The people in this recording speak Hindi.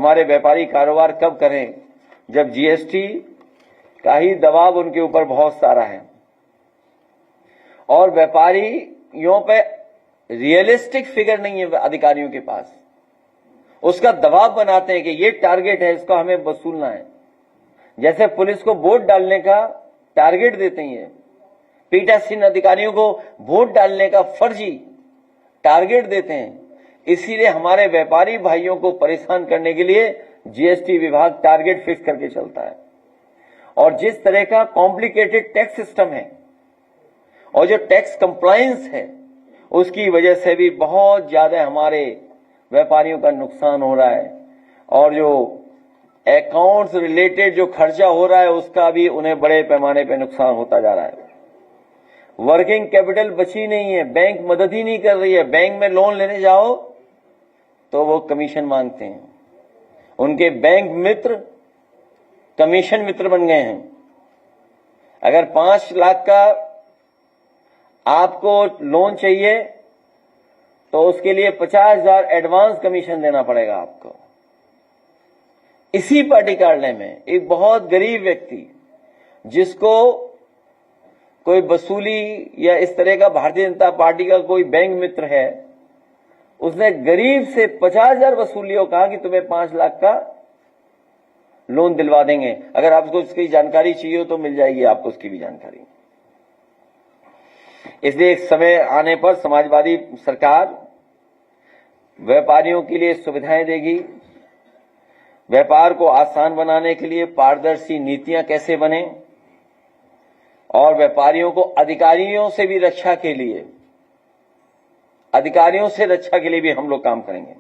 हमारे व्यापारी कारोबार कब करें, जब जीएसटी का ही दबाव उनके ऊपर बहुत सारा है और व्यापारियों पे रियलिस्टिक फिगर नहीं है अधिकारियों के पास। उसका दबाव बनाते हैं कि ये टारगेट है, इसको हमें वसूलना है। जैसे पुलिस को वोट डालने का टारगेट देते हैं, पीठासीन अधिकारियों को वोट डालने का फर्जी टारगेट देते हैं। इसीलिए हमारे व्यापारी भाइयों को परेशान करने के लिए जीएसटी विभाग टारगेट फिक्स करके चलता है। और जिस तरह का कॉम्प्लिकेटेड टैक्स सिस्टम है और जो टैक्स कंप्लायंस है, उसकी वजह से भी बहुत ज्यादा हमारे व्यापारियों का नुकसान हो रहा है और जो अकाउंट्स रिलेटेड जो खर्चा हो रहा है उसका भी उन्हें बड़े पैमाने पर नुकसान होता जा रहा है। वर्किंग कैपिटल बची नहीं है, बैंक मदद ही नहीं कर रही है। बैंक में लोन लेने जाओ तो वो कमीशन मांगते हैं। उनके बैंक मित्र कमीशन मित्र बन गए हैं। अगर 5 लाख का आपको लोन चाहिए तो उसके लिए 50,000 एडवांस कमीशन देना पड़ेगा आपको। इसी पार्टी कार्यालय में एक बहुत गरीब व्यक्ति जिसको कोई वसूली या इस तरह का भारतीय जनता पार्टी का कोई बैंक मित्र है, उसने गरीब से 50,000 वसूलियों कहा कि तुम्हें 5 लाख का लोन दिलवा देंगे। अगर आपको उसकी जानकारी चाहिए तो मिल जाएगी आपको उसकी भी जानकारी। इसलिए एक समय आने पर समाजवादी सरकार व्यापारियों के लिए सुविधाएं देगी। व्यापार को आसान बनाने के लिए पारदर्शी नीतियां कैसे बने और व्यापारियों को अधिकारियों से रक्षा के लिए भी हम लोग काम करेंगे।